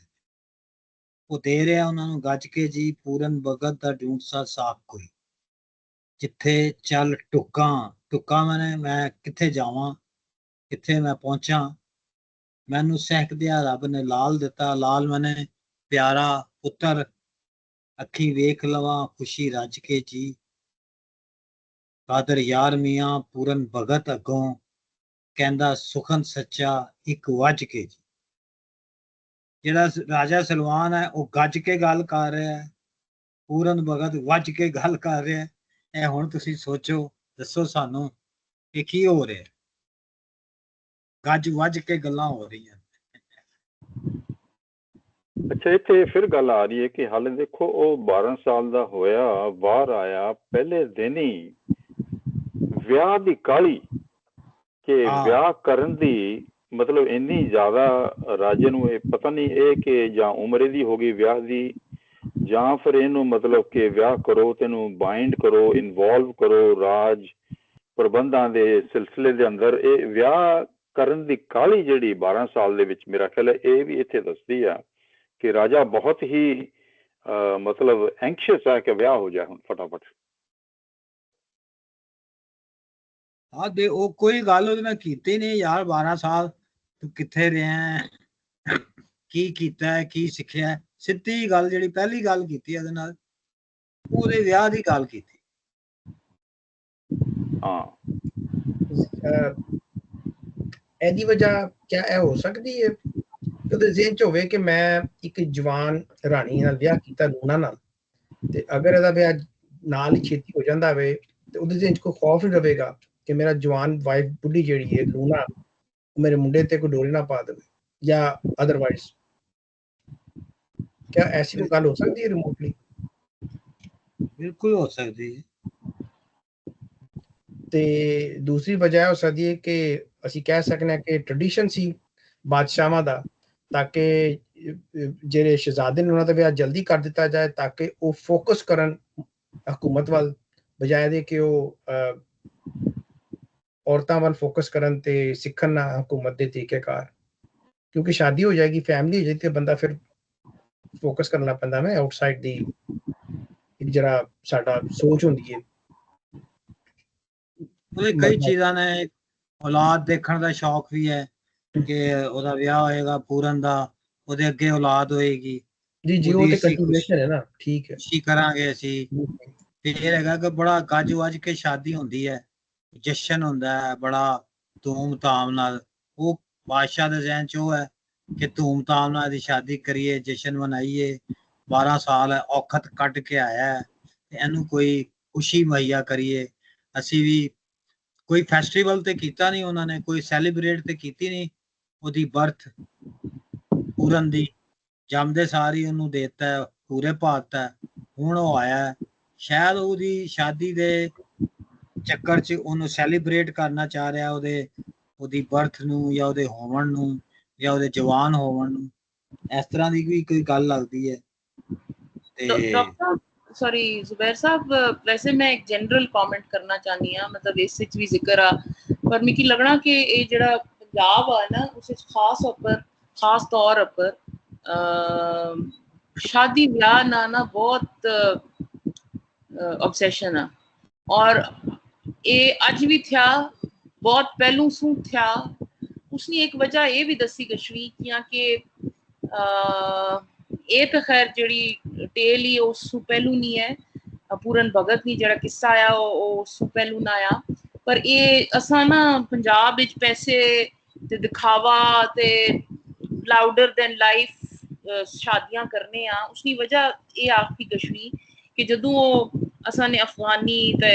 ਉਹ ਦੇ ਰਿਹਾ ਉਹਨਾਂ ਨੂੰ ਗੱਜ ਕੇ ਜੀ ਪੂਰਨ ਭਗਤ ਦਾ ਢੂੰਡ ਸਾਖ ਕੋਈ ਜਿੱਥੇ ਚੱਲ ਟੁੱਕਾਂ ਮੈਂ ਕਿੱਥੇ ਜਾਵਾਂ, ਕਿੱਥੇ ਮੈਂ ਪਹੁੰਚਾਂ, ਮੈਨੂੰ ਸਹਿਕਦਿਆਂ ਰੱਬ ਨੇ ਲਾਲ ਦਿੱਤਾ, ਲਾਲ ਮਨੇ ਪਿਆਰਾ ਪੁੱਤਰ ਅੱਖੀ ਵੇਖ ਲਵਾਂ ਖੁਸ਼ੀ ਰੱਜ ਕੇ ਜੀ ਕਾਦਰ ਯਾਰ ਮੀਆਂ ਪੂਰਨ ਭਗਤ ਅੱਗੋਂ ਕਹਿੰਦਾ ਸੁਖਨ ਸੱਚਾ ਇੱਕ ਵੱਜ ਕੇ ਜੀ। ਜਿਹੜਾ ਰਾਜਾ ਸਲਵਾਨ ਹੈ ਉਹ ਗੱਜ ਕੇ ਗੱਲ ਕਰ ਰਿਹਾ ਹੈ, ਪੂਰਨ ਭਗਤ ਵੱਜ ਕੇ ਗੱਲ ਕਰ ਰਿਹਾ ਹੈ। ਇਹ ਹੁਣ ਤੁਸੀਂ ਸੋਚੋ, ਦੱਸੋ ਸਾਨੂੰ ਇਹ ਕੀ ਹੋ ਰਿਹਾ? ਗੱਜ ਵੱਜ ਕੇ ਗੱਲਾਂ ਹੋ ਰਹੀਆਂ। ਅੱਛਾ, ਇੱਥੇ ਫਿਰ ਗੱਲ ਆ ਰਹੀ ਹੈ ਕਿ ਹਾਲੇ ਦੇਖੋ ਉਹ 12 ਸਾਲ ਦਾ ਹੋਇਆ, ਬਾਹਰ ਆਇਆ, ਪਹਿਲੇ ਦਿਨ ਹੀ ਵਿਆਹ ਦੀ ਕਾਹਲੀ, ਕਿ ਵਿਆਹ ਕਰਨ ਦੀ ਮਤਲਬ ਇੰਨੀ ਜ਼ਿਆਦਾ ਰਾਜੇ ਨੂੰ ਇਹ ਪਤਾ ਨਹੀਂ ਇਹ ਕਿ ਜਾਂ ਉਮਰ ਦੀ ਹੋ ਗਈ ਵਿਆਹ ਦੀ, ਜਾਂ ਫਿਰ ਇਹਨੂੰ ਮਤਲਬ ਕਿ ਵਿਆਹ ਕਰੋ, ਤੈਨੂੰ ਬਾਈਂਡ ਕਰੋ, ਇਨਵੋਲਵ ਕਰੋ ਰਾਜ ਪ੍ਰਬੰਧਾਂ ਦੇ ਸਿਲਸਿਲੇ ਦੇ ਅੰਦਰ। ਇਹ ਵਿਆਹ ਕਰਨ ਦੀ ਕਾਹਲੀ ਜਿਹੜੀ 12 ਸਾਲ ਦੇ ਵਿੱਚ, ਮੇਰਾ ਖਿਆਲ ਹੈ ਇਹ ਵੀ ਇੱਥੇ ਦੱਸਦੀ ਆ ਕਿ ਰਾਜਾ ਬਹੁਤ ਹੀ ਮਤਲਬ ਐਂਕਸ਼ੀਅਸ ਹੈ ਕਿ ਵਿਆਹ ਹੋ ਜਾਏ ਹੁਣ ਫਟਾਫਟ। ਹਾਂ ਦੇ ਉਹ ਕੋਈ ਗੱਲ ਉਹਦੇ ਨਾਲ ਕੀਤੀ ਨਹੀਂ ਯਾਰ, 12 ਸਾਲ ਤੂੰ ਕਿੱਥੇ ਰਿਹਾ, ਕੀ ਕੀਤਾ, ਕੀ ਸਿੱਖਿਆ, ਸਿੱਧੀ ਗੱਲ ਜਿਹੜੀ ਪਹਿਲੀ ਗੱਲ ਕੀਤੀ ਉਹਦੇ ਨਾਲ, ਉਹਦੇ ਵਿਆਹ ਦੀ ਗੱਲ ਕੀਤੀ। ਹਾਂ ਇਹਦੀ ਵਜ੍ਹਾ ਕਿਆ ਇਹ ਹੋ ਸਕਦੀ ਹੈ ਕਿ ਉਹਦੇ ਜ਼ਿਹਨ 'ਚ ਹੋਵੇ ਕਿ ਮੈਂ ਇੱਕ ਜਵਾਨ ਰਾਣੀ ਨਾਲ ਵਿਆਹ ਕੀਤਾ ਲੂਣਾ ਨਾਲ, ਤੇ ਅਗਰ ਇਹਦਾ ਵਿਆਹ ਨਾਲ ਹੀ ਛੇਤੀ ਹੋ ਜਾਂਦਾ ਹੋਵੇ ਤੇ ਉਹਦੇ ਜ਼ਿਹਨ 'ਚ ਕੋਈ ਖੌਫ ਨਹੀਂ ਰਹੇਗਾ ਕਿ ਮੇਰਾ ਜਵਾਨ ਵਾਈਫ ਬੁੱਢੀ ਜਿਹੜੀ ਹੈ ਲੂਣਾ ਮੇਰੇ ਮੁੰਡੇ ਤੇ ਕੋਈ ਡੋਰੀ ਨਾ ਪਾ ਦੇਵੇ ਜਾਂ ਅਦਰਵਾਈਜ਼। ਕਿਆ ਐਸੀ ਕੋਈ ਗੱਲ ਹੋ ਸਕਦੀ ਹੈ ਰਿਮੋਟਲੀ? ਬਿਲਕੁਲ ਹੋ ਸਕਦੀ ਹੈ। ਤੇ ਦੂਸਰੀ ਵਜ੍ਹਾ ਹੋ ਸਕਦੀ ਹੈ ਕਿ ਅਸੀਂ ਕਹਿ ਸਕਦੇ ਹਾਂ ਕਿ ਟ੍ਰੈਡੀਸ਼ਨ ਸੀ ਬਾਦਸ਼ਾਹਾਂ ਦਾ, ਤਾਂ ਕਿ ਜਿਹੜੇ ਸ਼ਹਿਜ਼ਾਦੇ ਨੇ ਉਹਨਾਂ ਦਾ ਵਿਆਹ ਜਲਦੀ ਕਰ ਦਿੱਤਾ ਜਾਏ ਤਾਂ ਕਿ ਉਹ ਫੋਕਸ ਕਰਨ ਹਕੂਮਤ ਵੱਲ, ਬਜਾਏ ਦੇ ਕਿ ਉਹ ਔਰਤਾਂ ਵੱਲ ਫੋਕਸ ਕਰਨ ਤੇ ਸਿੱਖਣ ਨਾ ਹਕੂਮਤ ਦੇ ਤਰੀਕੇਕਾਰ। ਕਿਉਂਕਿ ਸ਼ਾਦੀ ਹੋ ਜਾਏਗੀ, ਫੈਮਿਲੀ ਹੋ ਜਾਏਗੀ ਤੇ ਬੰਦਾ ਫਿਰ ਫੋਕਸ ਕਰਨਾ ਪੈਂਦਾ ਹੈ ਆਊਟਸਾਈਡ ਦੀ ਇੱਕ ਜਿਹੜਾ ਸਾਡਾ ਸੋਚ ਹੁੰਦੀ ਹੈ। ਉਹਦੇ ਕਈ ਚੀਜ਼ਾਂ ਨੇ, ਔਲਾਦ ਦੇਖਣ ਦਾ ਸ਼ੌਕ ਵੀ ਹੈ ਕਿ ਉਹਦਾ ਵਿਆਹ ਹੋਏਗਾ ਪੂਰਨ ਦਾ, ਉਹਦੇ ਅੱਗੇ ਔਲਾਦ ਹੋਏਗੀ। ਜੀ ਜੀ, ਉਹ ਤੇ ਕੰਟੀਨਿਊਏਸ਼ਨ ਹੈ ਨਾ, ਠੀਕ ਹੈ, ਖੁਸ਼ੀ ਕਰਾਂਗੇ ਅਸੀਂ। ਫਿਰ ਹੈਗਾ ਕਿ ਬੜਾ ਗੱਜ ਵੱਜ ਕੇ ਸ਼ਾਦੀ ਹੁੰਦੀ ਹੈ, ਜਸ਼ਨ ਹੁੰਦਾ ਹੈ ਬੜਾ ਧੂਮ-ਧਾਮ ਨਾਲ। ਉਹ ਬਾਦਸ਼ਾਹ ਦੇ ਜ਼ਿਹਨ 'ਚ ਉਹ ਹੈ ਕਿ ਧੂਮ-ਧਾਮ ਨਾਲ ਦੀ ਸ਼ਾਦੀ ਕਰੀਏ, ਜਸ਼ਨ ਮਨਾਈਏ, 12 ਸਾਲ ਔਖਤ ਕੱਢ ਕੇ ਆਇਆ ਹੈ ਤੇ ਇਹਨੂੰ ਕੋਈ ਖੁਸ਼ੀ ਮੁਹੱਈਆ ਕਰੀਏ। ਅਸੀਂ ਵੀ ਕੋਈ ਫੈਸਟੀਵਲ ਤੇ ਕੀਤਾ ਨਹੀਂ ਉਹਨਾਂ ਨੇ, ਕੋਈ ਸੈਲੀਬ੍ਰੇਟ ਤੇ ਕੀਤੀ ਨਹੀਂ ਉਹਦੀ ਬਰਥ ਪੂਰਨ ਦੀ, ਜੰਮਦੇ ਸਾਰੀ ਉਹਨੂੰ ਦੇਤਾ, ਪੂਰੇ ਪਾਤਾ। ਹੁਣ ਉਹ ਆਇਆ, ਸ਼ਾਇਦ ਉਹਦੀ ਸ਼ਾਦੀ ਦੇ ਚੱਕਰ 'ਚ ਉਹਨੂੰ ਸੈਲੀਬ੍ਰੇਟ ਕਰਨਾ ਚਾਹ ਰਿਹਾ, ਉਹਦੀ ਬਰਥ ਨੂੰ ਜਾਂ ਉਹਦੇ ਹੋਵਣ ਨੂੰ ਜਾਂ ਉਹਦੇ ਜਵਾਨ ਹੋਵਣ ਨੂੰ। ਇਸ ਤਰ੍ਹਾਂ ਦੀ ਵੀ ਕੋਈ ਗੱਲ ਲੱਗਦੀ ਹੈ। ਤੇ ਡਾਕਟਰ ਸੌਰੀ ਜ਼ੁਬੈਰ ਸਾਹਿਬ, ਵੈਸੇ ਮੈਂ ਇੱਕ ਜਨਰਲ ਕਮੈਂਟ ਕਰਨਾ ਚਾਹਨੀ ਹਾਂ, मतलब इस विच भी जिक्र आ, पर मिकी लगना कि ये जेड़ा पंजाब आ ना उस खास तौर पर शादी ब्याह ना बहुत ऑब्सेशन है, और ये अज भी थिया, बहुत पहलू सू थिया। उसने एक वजह ये भी दसी कश्मी किया कि ये तो खैर जी टेल ही उस पहलू नहीं है, पूरन भगत नहीं जरा किस्सा आया उस पहलू ना आया, पर ये असा ना पंजाब विच पैसे ते दिखावा ते लाउडर देन लाइफ शादियां करने आ। उसकी वजह ये आखी कश्मी कि जदों असा ने अफगानी ते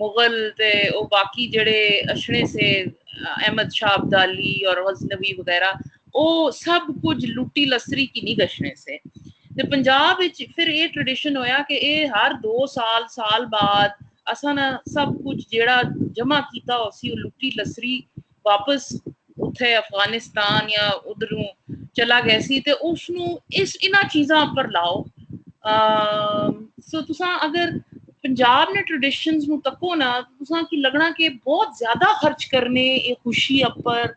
मुगल ते ओ बाकी जड़े अशने से अहमद शाह अब्दाली और गजनवी वगैरह, वो सब कुछ लुट्टी लसरी की नहीं गशने से। ते पंजाब विच फिर ये ट्रेडिशन होया कि ये हर 2 साल बाद असा ना सब कुछ जेड़ा जमा कीता उसी लुट्टी लसरी वापस उत्थे अफगानिस्तान या उधरों चला गया सी, ते उसनू इस इना चीज़ां पर लाओ। सो तुसां अगर पंजाब ने ट्रेडिशंस नू तको ना, तुसां की लगना कि बहुत ज्यादा खर्च करने खुशी अपर,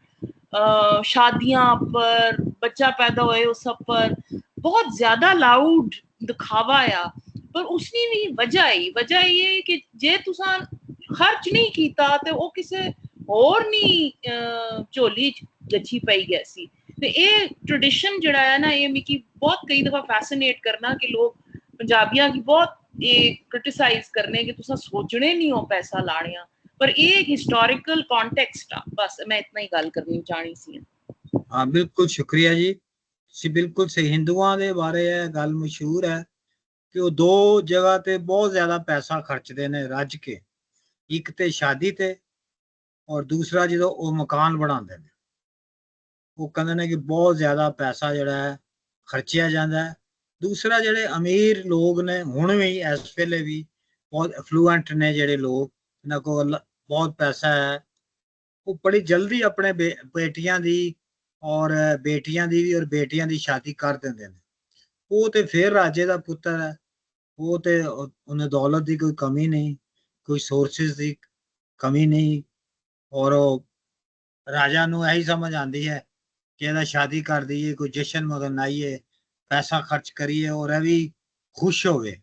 शादियां पर, बच्चा पैदा होए उस पर बहुत ज्यादा लाउड दिखावा आ। पर उसकी भी वजह ये कि जे तुसां खर्च नहीं कीता ते वो किसे होर नहीं झोली गच्छी पई गई सी। ते ये ट्रेडिशन जड़ा है ना, ये मिकी बहुत कई दफा फैसिनेट करना कि लोग पंजाबियां की बहुत ये क्रिटिसाइज करने कि तुसां सोचने नहीं हो पैसा लाने, पर ये एक हिस्टोरिकल कॉन्टेक्स्ट आ। बस मैं इतना ही गल करनी चाहनी सी। हाँ बिल्कुल शुक्रिया जी, बिल्कुल सही। हिंदुआं दे बारे गल मशहूर है कि वो 2 जगह ते बहुत ज्यादा पैसा खर्चते ने रज के, एक ते शादी ते और दूसरा जो वो मकान बनाते हैं। वो कहते हैं कि बहुत ज्यादा पैसा जड़ा है खर्चिया जाता है। दूसरा जेडे अमीर लोग ने हुण भी इस वेले भी बहुत एफ्लुएंट ने जेडे लोग, इन्हां कोल बहुत पैसा है, वो बड़ी जल्दी अपने बेटियां दी और बेटियां दी भी और बेटियां दी शादी कर देंदे ने। वो ते फिर राजे दा पुत्तर है, वो ते उन्हें दौलत दी कोई कमी नहीं, कोई सोर्सेस दी कमी नहीं, और ਰਾਜਾ ਨੂੰ ਇਹੀ ਸਮਝ ਆਉਂਦੀ ਹੈ ਕਿ ਇਹਦਾ ਸ਼ਾਦੀ ਕਰ ਦਈਏ, ਕੋਈ ਜਸ਼ਨ ਮਨਾਈਏ, ਪੈਸਾ ਖਰਚ ਕਰੀਏ ਔਰ ਇਹ ਵੀ ਖੁਸ਼ ਹੋਵੇ।